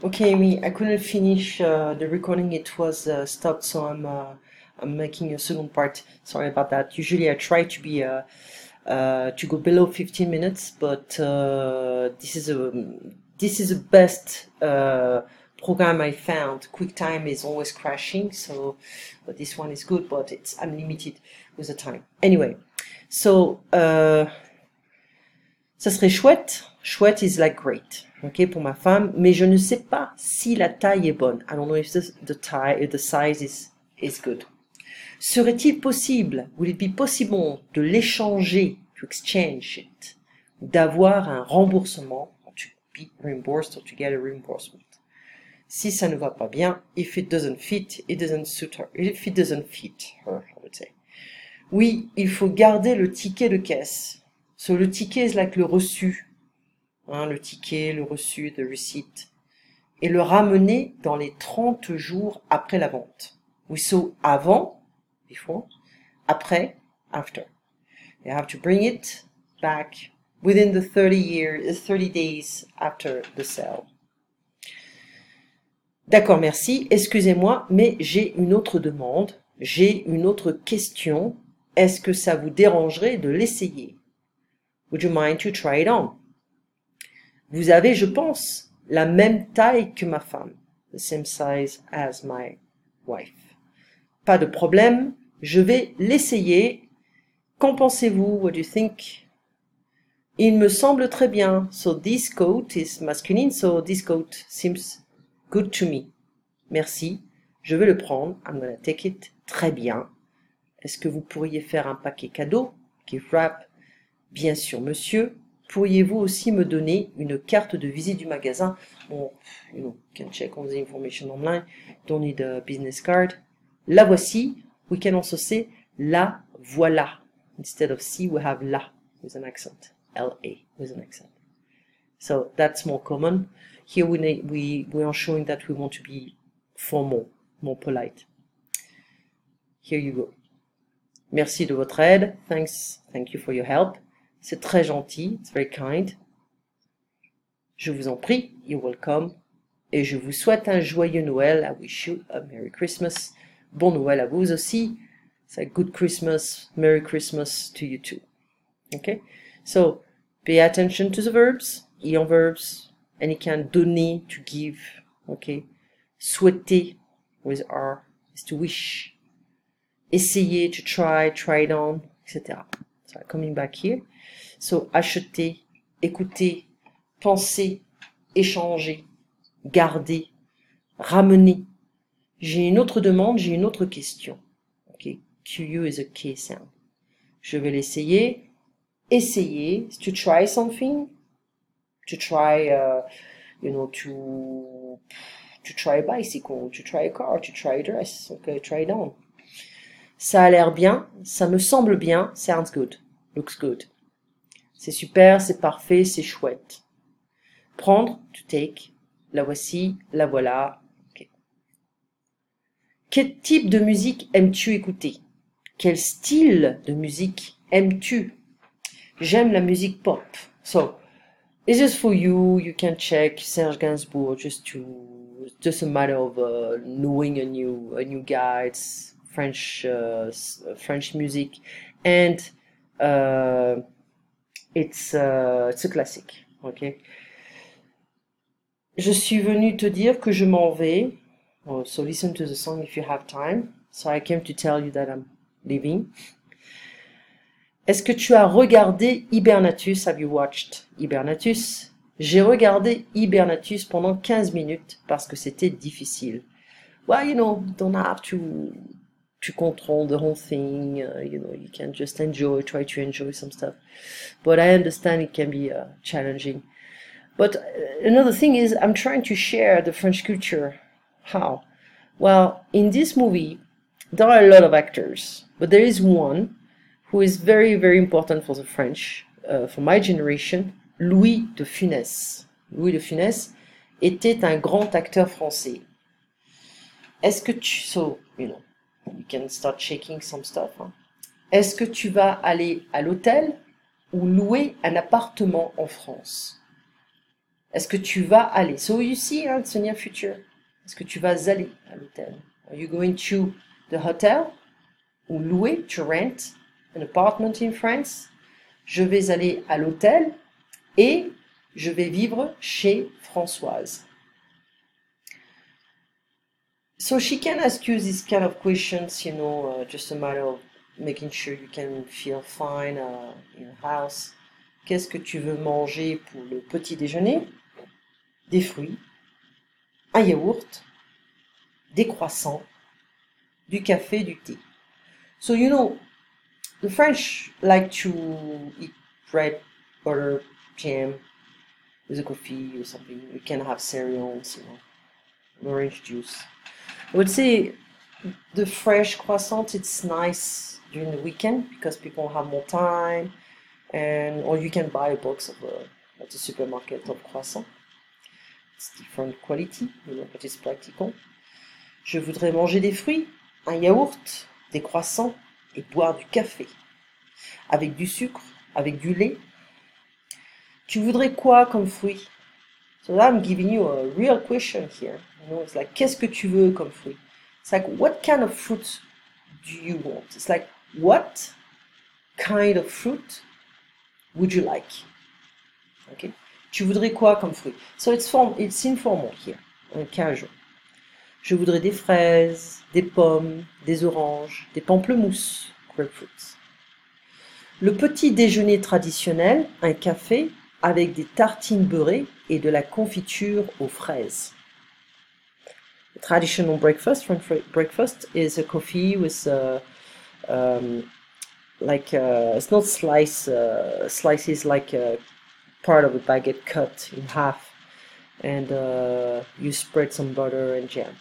Okay, me, I couldn't finish the recording. It was stopped, so I'm making a second part. Sorry about that. Usually, I try to be to go below 15 minutes, but this is the best program I found. QuickTime is always crashing, so but this one is good, but it's unlimited with the time. Anyway, so ça serait chouette. Chouette is like great, ok, pour ma femme, mais je ne sais pas si la taille est bonne. I don't know if the size is good. Serait-il possible, will it be possible, de l'échanger, to exchange it, d'avoir un remboursement, to be reimbursed or to get a reimbursement? Si ça ne va pas bien, if it doesn't fit, it doesn't suit her. If it doesn't fit her, I would say. Oui, il faut garder le ticket de caisse. So le ticket is like le reçu. Hein, le ticket, le reçu, the receipt. Et le ramener dans les 30 jours après la vente. We saw avant, before, après, after. You have to bring it back within the 30 days after the sale. D'accord, merci. Excusez-moi, mais j'ai une autre demande. J'ai une autre question. Est-ce que ça vous dérangerait de l'essayer? Would you mind to try it on? Vous avez, je pense, la même taille que ma femme. The same size as my wife. Pas de problème, je vais l'essayer. Qu'en pensez-vous? What do you think? Il me semble très bien. So this coat is masculine, so this coat seems good to me. Merci, je vais le prendre. I'm gonna take it. Très bien. Est-ce que vous pourriez faire un paquet cadeau? Gift wrap. Bien sûr, monsieur. Pourriez-vous aussi me donner une carte de visite du magasin? Bon, you can check all the information online. Don't need a business card. La voici. We can also say la voilà. Instead of si, we have la with an accent. L-A with an accent. So that's more common. Here we are showing that we want to be formal, more polite. Here you go. Merci de votre aide. Thank you for your help. C'est très gentil. It's very kind. Je vous en prie. You're welcome. Et je vous souhaite un joyeux Noël. I wish you a Merry Christmas. Bon Noël à vous aussi. It's a good Christmas. Merry Christmas to you too. Okay? So, pay attention to the verbs. Ion verbs. Any can donner, to give. Okay? Souhaiter with R is to wish. Essayer, to try it on, etc. So, coming back here. So, acheter, écouter, penser, échanger, garder, ramener. J'ai une autre demande, j'ai une autre question. Okay, QU is a K sound. Je vais l'essayer. Essayer, to try something. To try, to try a bicycle, to try a car, to try a dress. Okay, try it on. Ça a l'air bien, ça me semble bien, sounds good, looks good. C'est super, c'est parfait, c'est chouette. Prendre, to take, la voici, la voilà. Okay. Quel type de musique aimes-tu écouter? Quel style de musique aimes-tu? J'aime la musique pop. So, it's just for you, you can check Serge Gainsbourg just a matter of knowing a new guy. It's French music, and it's a classic. Okay. Je suis venu te dire que je m'en vais. Oh, so listen to the song if you have time. So I came to tell you that I'm leaving. Est-ce que tu as regardé Hibernatus? Have you watched Hibernatus? J'ai regardé Hibernatus pendant 15 minutes parce que c'était difficile. Well, you don't have to control the whole thing. You can just try to enjoy some stuff. But I understand it can be challenging. But another thing is, I'm trying to share the French culture. How? Well, in this movie, there are a lot of actors, but there is one who is very, very important for the French, for my generation, Louis de Funès. Louis de Funès était un grand acteur français. Est-ce que you can start shaking some stuff. Hein? Est-ce que tu vas aller à l'hôtel ou louer un appartement en France? Est-ce que tu vas aller? So you see, hein, it's a near future. Est-ce que tu vas aller à l'hôtel? Are you going to the hotel? Ou louer, to rent an apartment in France? Je vais aller à l'hôtel et je vais vivre chez Françoise. So she can ask you these kind of questions, just a matter of making sure you can feel fine in the house. Qu'est-ce que tu veux manger pour le petit déjeuner? Des fruits, un yaourt, des croissants, du café, du thé. So the French like to eat bread, butter, jam with a coffee or something. You can have cereals, orange juice. I would say the fresh croissant, it's nice during the weekend because people have more time, or you can buy a box at the supermarket of croissant. It's different quality, but it's practical. Je voudrais manger des fruits, un yaourt, des croissants et boire du café. Avec du sucre, avec du lait. Tu voudrais quoi comme fruit? So I'm giving you a real question here. It's like, qu'est-ce que tu veux comme fruit? It's like, what kind of fruit do you want? It's like, what kind of fruit would you like? Okay. Tu voudrais quoi comme fruit? So it's informal here, casual. Je voudrais des fraises, des pommes, des oranges, des pamplemousses, grapefruits. Le petit déjeuner traditionnel, un café avec des tartines beurrées et de la confiture aux fraises. The traditional breakfast, French breakfast, is a coffee with it's not slices like part of a baguette cut in half, and you spread some butter and jam.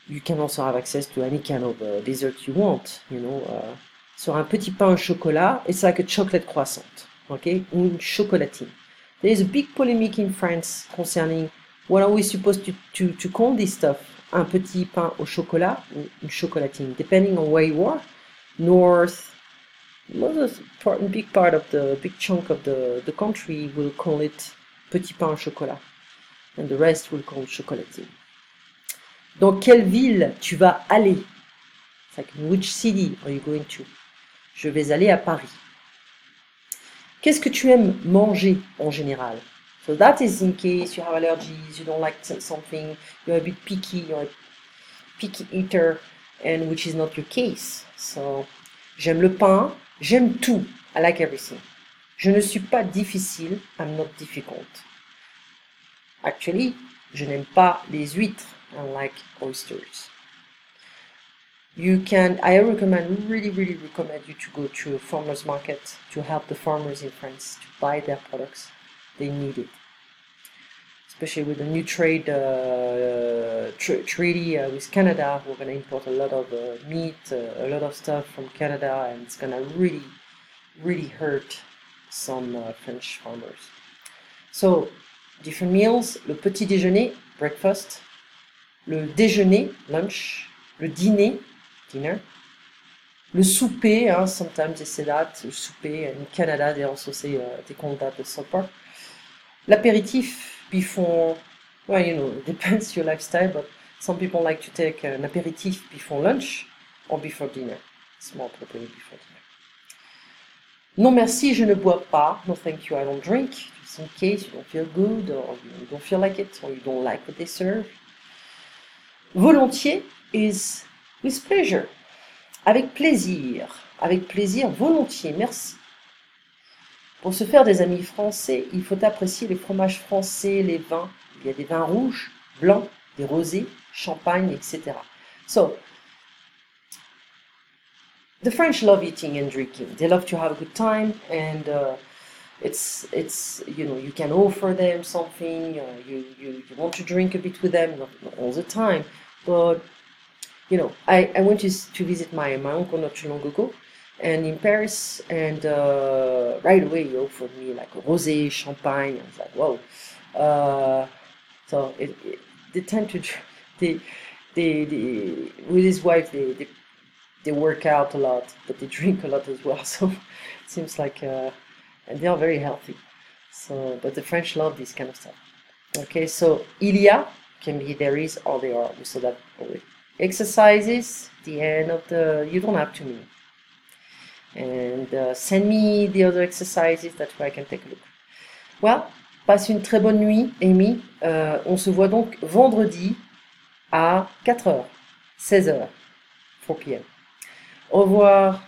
You can also have access to any kind of dessert you want, sur un petit pain au chocolat, it's like a chocolate croissant, okay, une chocolatine. There is a big polemic in France concerning what are we supposed to call this stuff, un petit pain au chocolat ou une chocolatine, depending on where you are. North, big chunk of the country will call it petit pain au chocolat, and the rest will call it chocolatine. Dans quelle ville tu vas aller? It's like, in which city are you going to? Je vais aller à Paris. Qu'est-ce que tu aimes manger en général? So that is in case you have allergies, you don't like something, you're a bit picky, you're a picky eater, and which is not your case. So, j'aime le pain, j'aime tout. I like everything. Je ne suis pas difficile, I'm not difficult. Actually, je n'aime pas les huîtres, I like oysters. I really recommend you to go to a farmer's market to help the farmers in France to buy their products. They need it. Especially with the new trade treaty with Canada, we're going to import a lot of meat, a lot of stuff from Canada, and it's going to really hurt some French farmers. So, different meals, le petit déjeuner, breakfast, le déjeuner, lunch, le dîner, dinner, le souper, sometimes they say that, le souper, in Canada they also say, they call that the supper. L'apéritif before, it depends your lifestyle, but some people like to take an aperitif before lunch or before dinner. It's more appropriate before dinner. Non merci, je ne bois pas. No thank you, I don't drink. Just in case you don't feel good or you don't feel like it or you don't like what they serve. Volontiers is with pleasure. Avec plaisir. Avec plaisir, volontiers, merci. Pour se faire des amis français, il faut apprécier les fromages français, les vins. Il y a des vins rouges, blancs, des rosés, champagne, etc. So, the French love eating and drinking. They love to have a good time, and it's you can offer them something. You want to drink a bit with them, not all the time, but I went to visit my uncle not too long ago. And in Paris, and right away he offered me like a rosé, champagne. I was like, whoa. So they tend to, they with his wife, they work out a lot, but they drink a lot as well. So it seems like, and they are very healthy. So, but the French love this kind of stuff. Okay, so il y a can be there is or there are. We saw that already. Exercises, the end of the, you don't have to mean. And send me the other exercises, that way I can take a look. Well, passe une très bonne nuit, Amy. On se voit donc vendredi à 4h, 16h, 4 p.m. Au revoir.